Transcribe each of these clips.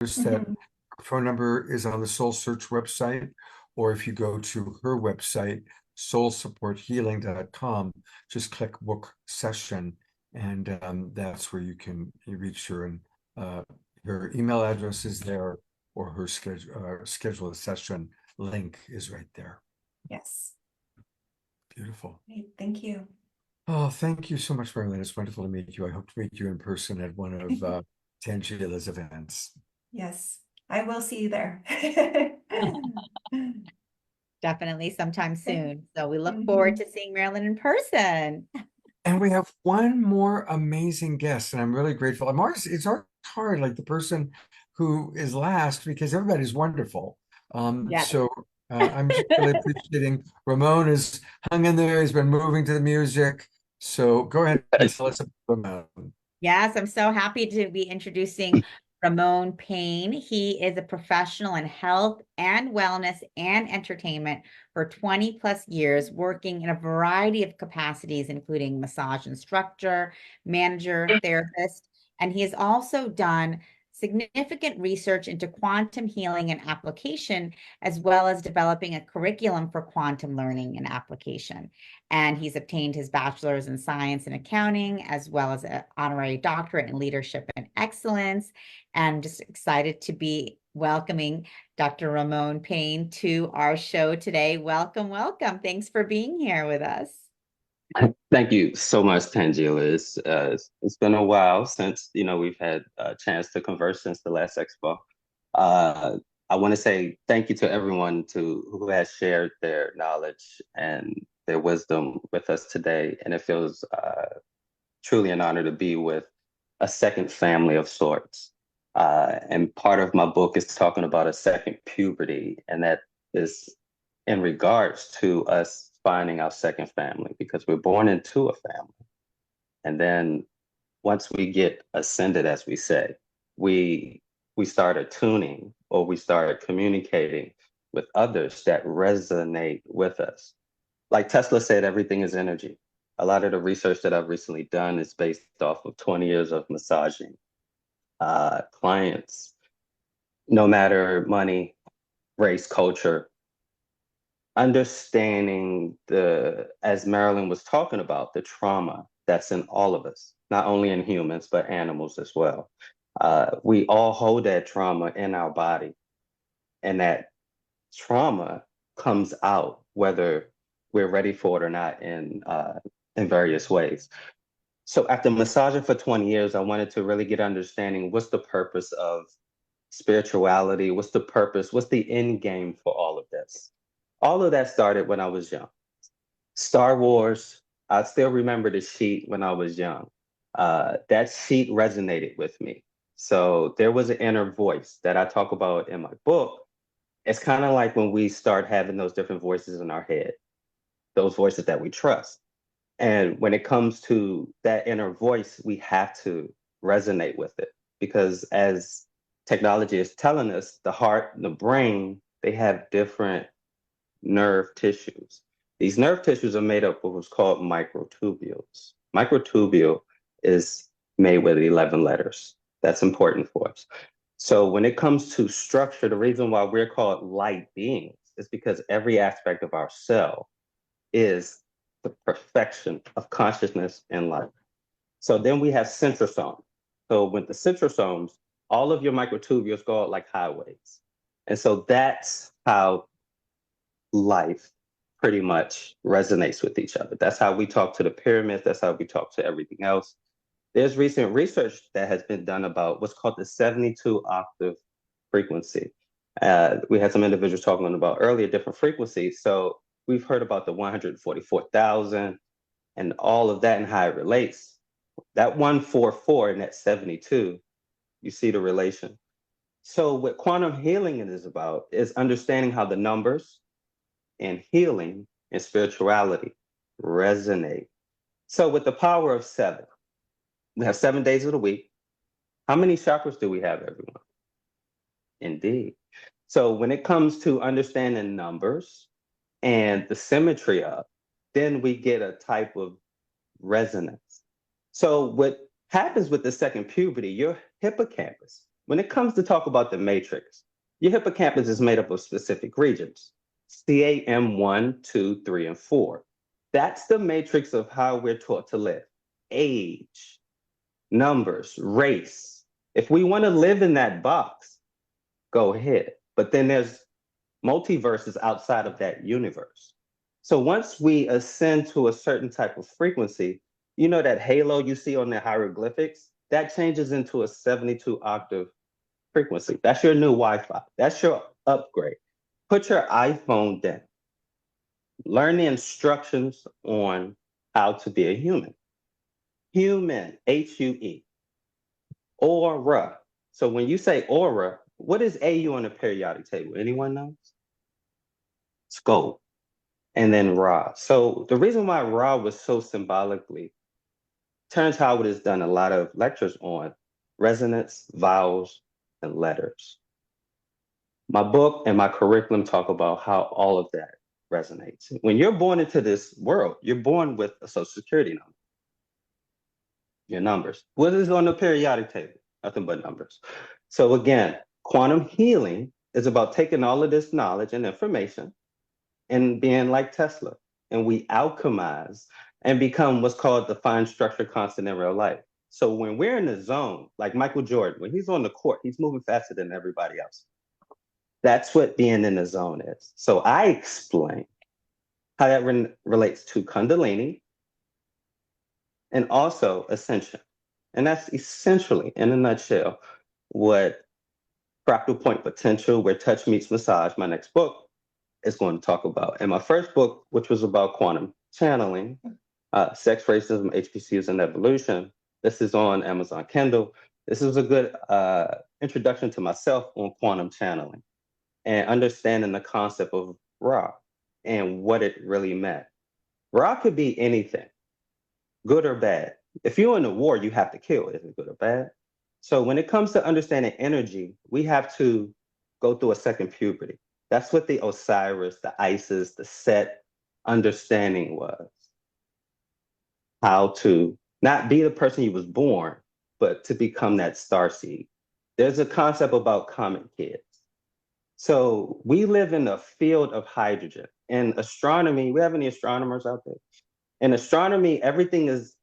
that her phone number is on the Soul Search website, or if you go to her website, soulsupporthealing.com, just click book session, and that's where you reach her, and her email address is there, or her schedule a session link is right there. Yes. Beautiful. Great. Thank you. Oh, thank you so much, Marilyn. It's wonderful to meet you. I hope to meet you in person at one of Tangela's events. Yes, I will see you there. Definitely sometime soon. So we look Mhm. forward to seeing Marilyn in person. And we have one more amazing guest, and I'm really grateful. It's hard, like the person who is last, because everybody's wonderful. Yes. So I'm just really appreciating Ramon has hung in there. He's been moving to the music. So go ahead and tell us about Ramon. Yes, I'm so happy to be introducing Ramon Payne. He is a professional in health and wellness and entertainment for 20 plus years, working in a variety of capacities, including massage instructor, manager, therapist. And he has also done significant research into quantum healing and application, as well as developing a curriculum for quantum learning and application. And he's obtained his bachelor's in science and accounting, as well as an honorary doctorate in leadership and excellence. And I'm just excited to be welcoming Dr. Ramon Payne to our show today. Welcome, welcome. Thanks for being here with us. Thank you so much, Tangela. It's been a while since we've had a chance to converse since the last expo. I want to say thank you to everyone who has shared their knowledge and their wisdom with us today, and it feels truly an honor to be with a second family of sorts. And part of my book is talking about a second puberty, and that is in regards to us finding our second family, because we're born into a family. And then once we get ascended, as we say, we start attuning, or we start communicating with others that resonate with us. Like Tesla said, everything is energy. A lot of the research that I've recently done is based off of 20 years of massaging clients, no matter money, race, culture, understanding as Marilyn was talking about, the trauma that's in all of us, not only in humans, but animals as well. We all hold that trauma in our body, and that trauma comes out whether we're ready for it or not in various ways. So after massaging for 20 years, I wanted to really get understanding what's the purpose of spirituality, what's the purpose, what's the end game for all of this. All of that started when I was young. Star Wars, I still remember the sheet when I was young. That sheet resonated with me. So there was an inner voice that I talk about in my book. It's kind of like when we start having those different voices in our head, those voices that we trust. And when it comes to that inner voice, we have to resonate with it, because as technology is telling us, the heart and the brain, they have different nerve tissues. These nerve tissues are made up of what's called microtubules. Microtubule is made with 11 letters. That's important for us. So when it comes to structure, the reason why we're called light beings is because every aspect of our cell is the perfection of consciousness and life. So then we have centrosomes. So with the centrosomes, all of your microtubules go out like highways. And so that's how life pretty much resonates with each other. That's how we talk to the pyramids. That's how we talk to everything else. There's recent research that has been done about what's called the 72 octave frequency. We had some individuals talking about earlier different frequencies. So we've heard about the 144,000 and all of that and how it relates. That 144 and that 72, you see the relation. So what quantum healing is about is understanding how the numbers and healing and spirituality resonate. So with the power of 7, we have 7 days of the week. How many chakras do we have, everyone? Indeed. So when it comes to understanding numbers and the symmetry of, then we get a type of resonance. So what happens with the second puberty, your hippocampus, When it comes to talk about the matrix, your hippocampus is made up of specific regions, CAM1, 2, 3, and 4. That's the matrix of how we're taught to live. Age, numbers, race. If we want to live in that box, go ahead. But then there's multiverses outside of that universe. So once we ascend to a certain type of frequency, you know that halo you see on the hieroglyphics, that changes into a 72 octave frequency. That's your new Wi-Fi. That's your upgrade. Put your iPhone down. Learn the instructions on how to be a human. Human, H-U-E. Aura. So when you say aura, what is AU on the periodic table? Anyone knows? Scope. And then Ra. So the reason why Ra was so symbolically, Terrence Howard has done a lot of lectures on resonance, vowels, and letters. My book and my curriculum talk about how all of that resonates. When you're born into this world, you're born with a social security number. Your numbers. What is on the periodic table? Nothing but numbers. So again, quantum healing is about taking all of this knowledge and information and being like Tesla. And we alchemize and become what's called the fine structure constant in real life. So when we're in the zone, like Michael Jordan, when he's on the court, he's moving faster than everybody else. That's what being in the zone is. So I explain how that relates to Kundalini and also Ascension. And that's essentially, in a nutshell, what Fractal Point Potential, Where Touch Meets Massage, my next book, is going to talk about. And my first book, which was about quantum channeling, sex, racism, HBCUs, and evolution, this is on Amazon Kindle. This is a good introduction to myself on quantum channeling and understanding the concept of Ra and what it really meant. Ra could be anything, good or bad. If you're in a war, you have to kill. Is it good or bad? So when it comes to understanding energy, we have to go through a second puberty. That's what the Osiris, the Isis, the Set understanding was. How to not be the person you was born, but to become that starseed. There's a concept about comet kids. So we live in a field of hydrogen. In astronomy, we have any astronomers out there? In astronomy, everything is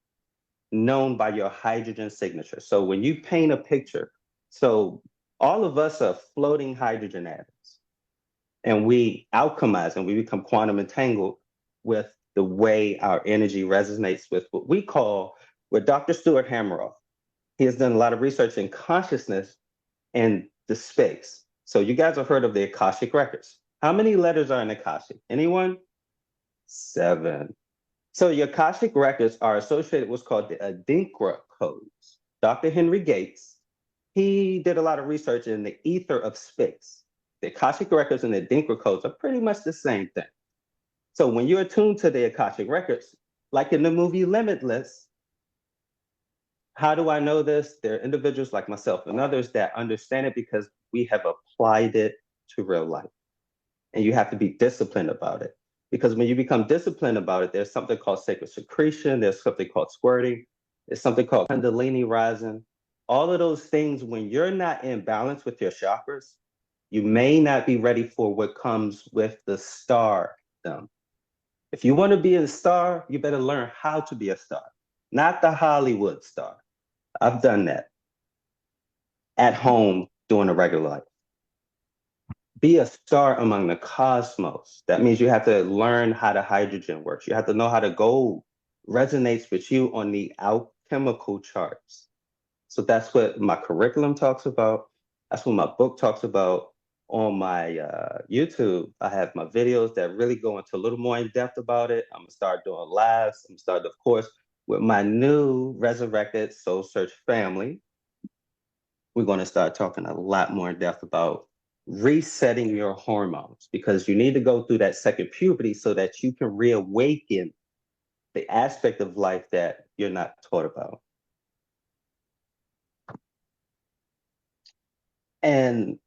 known by your hydrogen signature. So when you paint a picture, so all of us are floating hydrogen atoms. And we alchemize and we become quantum entangled with the way our energy resonates with what we call, with Dr. Stuart Hameroff. He has done a lot of research in consciousness and the space. So you guys have heard of the Akashic Records. How many letters are in Akashic? Anyone? 7. So your Akashic Records are associated with what's called the Adinkra codes. Dr. Henry Gates, he did a lot of research in the ether of space. The Akashic Records and the Adinkra codes are pretty much the same thing. So when you're attuned to the Akashic Records, like in the movie Limitless, how do I know this? There are individuals like myself and others that understand it because we have applied it to real life. And you have to be disciplined about it. Because when you become disciplined about it, there's something called sacred secretion, there's something called squirting, there's something called Kundalini rising. All of those things, when you're not in balance with your chakras, you may not be ready for what comes with the stardom. If you want to be a star, you better learn how to be a star, not the Hollywood star. I've done that at home doing a regular life. Be a star among the cosmos. That means you have to learn how the hydrogen works. You have to know how the gold resonates with you on the alchemical charts. So that's what my curriculum talks about. That's what my book talks about. On my YouTube, I have my videos that really go into a little more in depth about it. I'm gonna start doing lives. I'm gonna start, of course, with my new resurrected Soul Search family. We're gonna start talking a lot more in depth about resetting your hormones, because you need to go through that second puberty so that you can reawaken the aspect of life that you're not taught about. And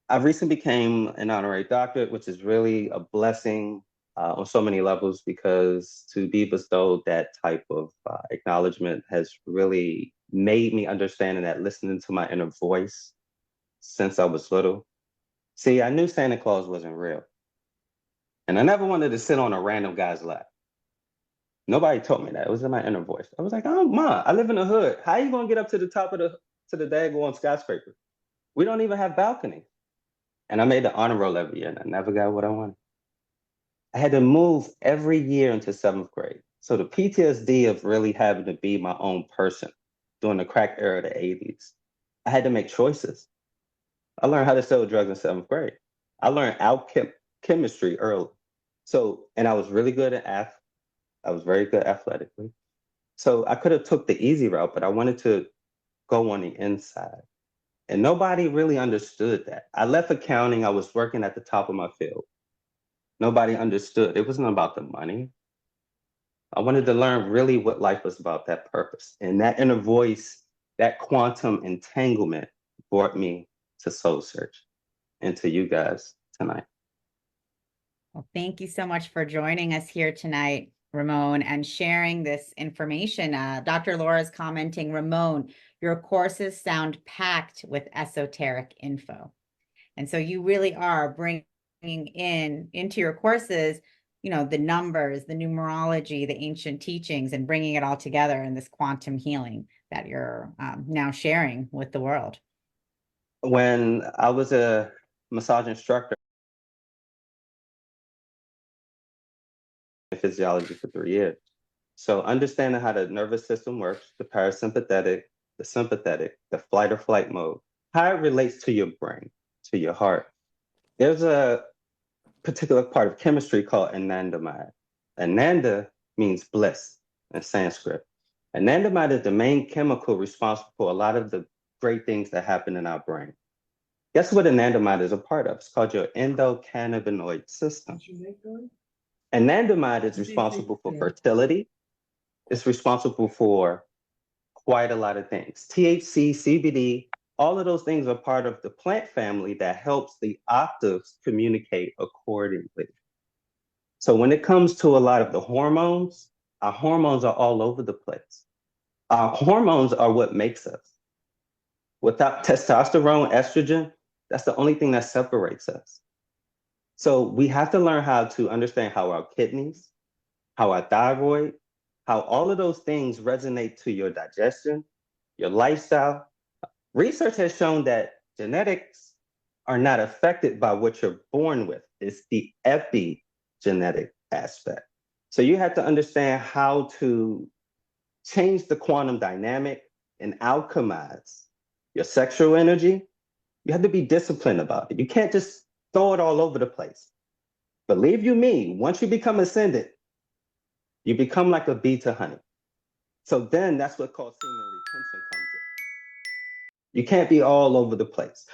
I recently became an honorary doctorate, which is really a blessing on so many levels, because to be bestowed that type of acknowledgement has really made me understand that listening to my inner voice since I was little. See, I knew Santa Claus wasn't real. And I never wanted to sit on a random guy's lap. Nobody told me that. It was in my inner voice. I was like, oh, Ma, I live in the hood. How are you going to get up to the top of the daggone skyscraper? We don't even have balconies. And I made the honor roll every year, and I never got what I wanted. I had to move every year into 7th grade. So the PTSD of really having to be my own person during the crack era of the 80s, I had to make choices. I learned how to sell drugs in 7th grade. I learned chemistry early. So, and I was really good at I was very good athletically. So I could have took the easy route, but I wanted to go on the inside. And nobody really understood that. I left accounting. I was working at the top of my field. Nobody understood. It wasn't about the money. I wanted to learn really what life was about, that purpose. And that inner voice, that quantum entanglement brought me to Soul Search and to you guys tonight. Well, thank you so much for joining us here tonight, Ramon, and sharing this information. Dr. Laura is commenting, Ramon, your courses sound packed with esoteric info. And so you really are bringing into your courses, you know, the numbers, the numerology, the ancient teachings, and bringing it all together in this quantum healing that you're now sharing with the world. When I was a massage instructor in physiology for 3 years. So understanding how the nervous system works, the parasympathetic, the sympathetic, the flight or flight mode, how it relates to your brain, to your heart. There's a particular part of chemistry called anandamide. Ananda means bliss in Sanskrit. Anandamide is the main chemical responsible for a lot of the great things that happen in our brain. Guess what anandamide is a part of? It's called your endocannabinoid system. Anandamide is responsible for fertility. It's responsible for quite a lot of things. THC, CBD, all of those things are part of the plant family that helps the octaves communicate accordingly. So when it comes to a lot of the hormones, our hormones are all over the place. Our hormones are what makes us. Without testosterone, estrogen, that's the only thing that separates us. So we have to learn how to understand how our kidneys, how our thyroid, how all of those things resonate to your digestion, your lifestyle. Research has shown that genetics are not affected by what you're born with. It's the epigenetic aspect. So you have to understand how to change the quantum dynamic and alchemize your sexual energy. You have to be disciplined about it. You can't just throw it all over the place. Believe you me, once you become ascendant, you become like a bee to honey. So then that's what called semen retention comes in. You can't be all over the place.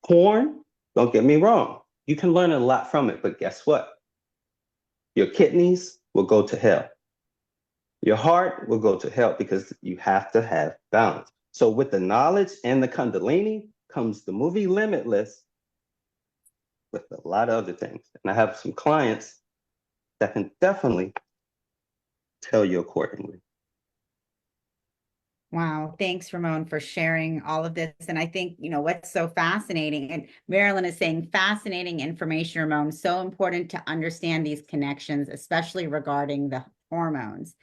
Porn, don't get me wrong, you can learn a lot from it, but guess what? Your kidneys will go to hell. Your heart will go to hell because you have to have balance. So with the knowledge and the Kundalini comes the movie Limitless with a lot of other things. And I have some clients that can definitely tell you accordingly. Wow. Thanks, Ramon, for sharing all of this. And I think, you know, what's so fascinating, and Marilyn is saying fascinating information, Ramon, so important to understand these connections, especially regarding the hormones.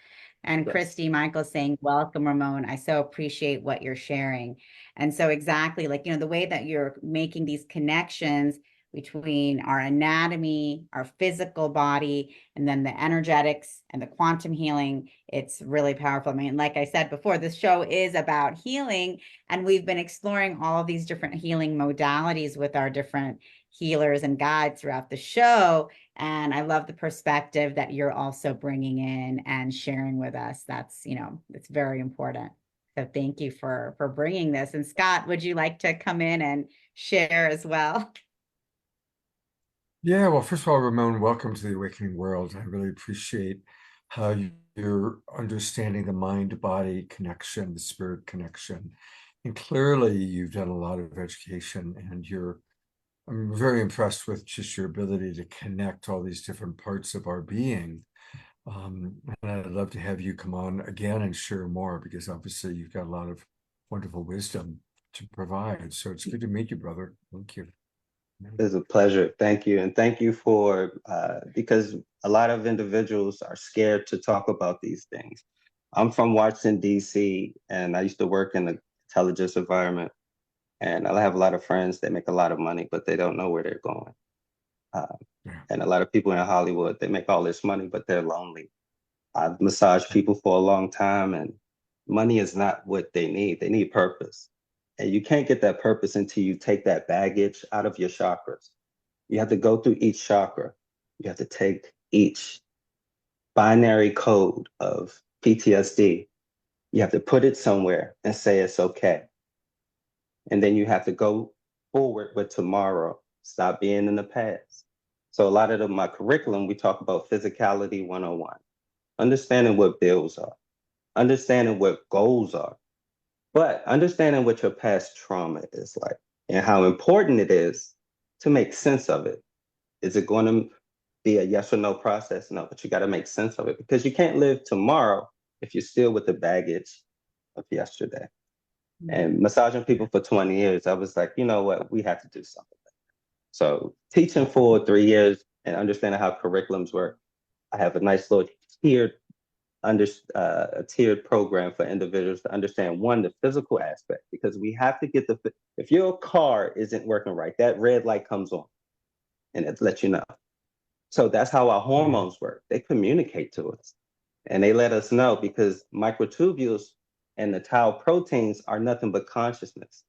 And Yes. Christy Michael saying, welcome, Ramon. I so appreciate what you're sharing. And so exactly, like, you know, the way that you're making these connections between our anatomy, our physical body, and then the energetics and the quantum healing, it's really powerful. I mean, like I said before, this show is about healing, and we've been exploring all of these different healing modalities with our different healers and guides throughout the show. And I love the perspective that you're also bringing in and sharing with us. That's, you know, it's very important. So thank you for bringing this. And Scott, would you like to come in and share as well? Yeah, well, first of all, Ramon, welcome to the Awakening World. I really appreciate how you're understanding the mind-body connection, the spirit connection. And clearly you've done a lot of education, and I'm very impressed with just your ability to connect all these different parts of our being. And I'd love to have you come on again and share more, because obviously you've got a lot of wonderful wisdom to provide. So it's good to meet you, brother. Thank you. It's a pleasure. Thank you. And thank you for, because a lot of individuals are scared to talk about these things. I'm from Washington, D.C., and I used to work in the intelligence environment. And I have a lot of friends that make a lot of money, but they don't know where they're going. And a lot of people in Hollywood, they make all this money, but they're lonely. I've massaged people for a long time, and money is not what they need. They need purpose. And you can't get that purpose until you take that baggage out of your chakras. You have to go through each chakra. You have to take each binary code of PTSD. You have to put it somewhere and say it's okay. And then you have to go forward with tomorrow. Stop being in the past. So a lot of my curriculum, we talk about physicality 101, understanding what bills are, understanding what goals are, but understanding what your past trauma is like and how important it is to make sense of it. Is it going to be a yes or no process? No, but you got to make sense of it because you can't live tomorrow if you're still with the baggage of yesterday. And massaging people for 20 years, I was like, you know what, we have to do something. So teaching for 3 years and understanding how curriculums work, I have a nice little tiered program for individuals to understand, one, the physical aspect, because we have to get if your car isn't working right, that red light comes on and it lets you know. So that's how our hormones work. They communicate to us and they let us know because microtubules and the tau proteins are nothing but consciousness.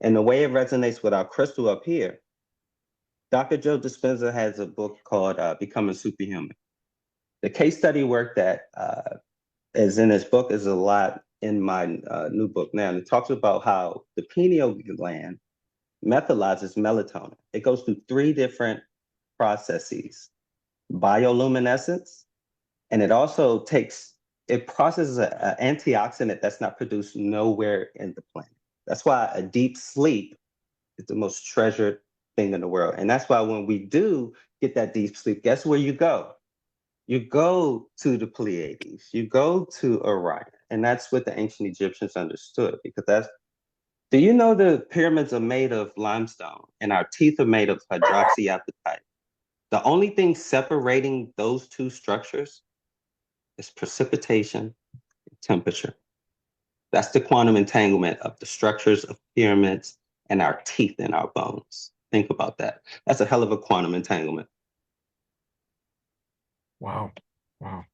And the way it resonates with our crystal up here, Dr. Joe Dispenza has a book called Becoming Superhuman. The case study work that is in his book is a lot in my new book now. And it talks about how the pineal gland metabolizes melatonin. It goes through 3 different processes: bioluminescence, and it processes an antioxidant that's not produced nowhere in the planet. That's why a deep sleep is the most treasured thing in the world. And that's why when we do get that deep sleep, guess where you go? You go to the Pleiades, you go to Orion. And that's what the ancient Egyptians understood, because do you know the pyramids are made of limestone and our teeth are made of hydroxyapatite? The only thing separating those 2 structures is precipitation and temperature. That's the quantum entanglement of the structures of pyramids and our teeth in our bones. Think about that. That's a hell of a quantum entanglement. Wow. Wow.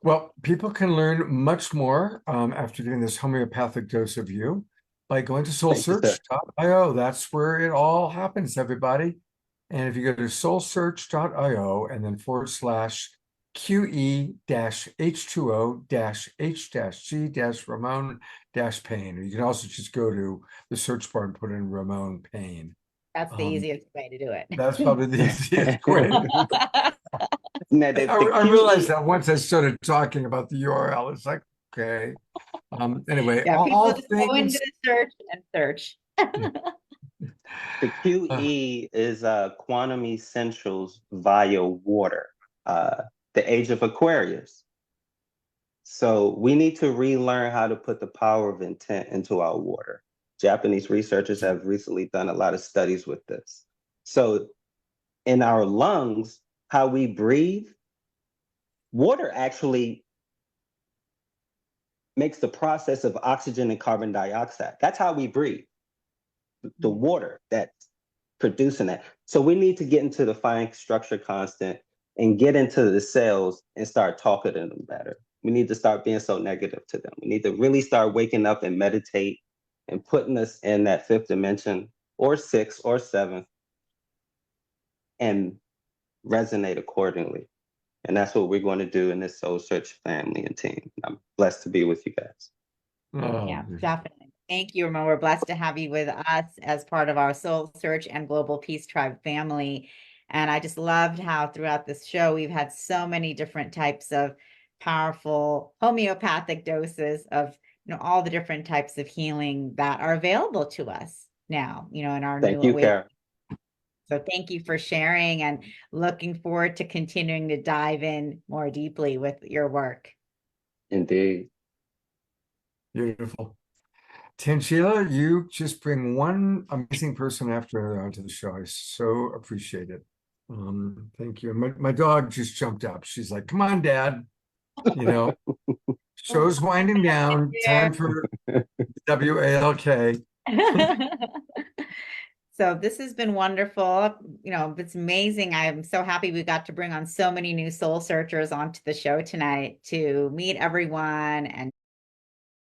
Well, people can learn much more after getting this homeopathic dose of you by going to soulsearch.io. That's where it all happens, everybody. And if you go to soulsearch.io and then /QE-H2O-H-G-Ramon-Pain, or you can also just go to the search bar and put in Ramon Pain. That's the easiest way to do it. That's probably the easiest way to do it. Now, I realized that once I started talking about the URL, it's like, okay. Anyway, Yeah, people all just go into things. the search and search. The QE is Quantum Essentials via water, the age of Aquarius. So we need to relearn how to put the power of intent into our water. Japanese researchers have recently done a lot of studies with this. So in our lungs, how we breathe, water actually makes the process of oxygen and carbon dioxide. That's how we breathe. The water that's producing that. So we need to get into the fine structure constant and get into the cells and start talking to them better. We need to start being so negative to them. We need to really start waking up and meditate and putting us in that 5th dimension or 6th or 7th and resonate accordingly. And that's what we're going to do in this Soul Search family and team. I'm blessed to be with you guys. Yeah, definitely. Thank you, Ramon. We're blessed to have you with us as part of our Soul Search and Global Peace Tribe family. And I just loved how throughout this show, we've had so many different types of powerful homeopathic doses of, all the different types of healing that are available to us now, in our Thank new you, Karen. So thank you for sharing and looking forward to continuing to dive in more deeply with your work. Indeed. Beautiful. Tangela, you just bring one amazing person after another onto the show. I so appreciate it. Thank you. And my dog just jumped up. She's like, come on, Dad. You know, show's winding down. Time for WALK. So this has been wonderful. You know, it's amazing. I'm so happy we got to bring on so many new soul searchers onto the show tonight to meet everyone and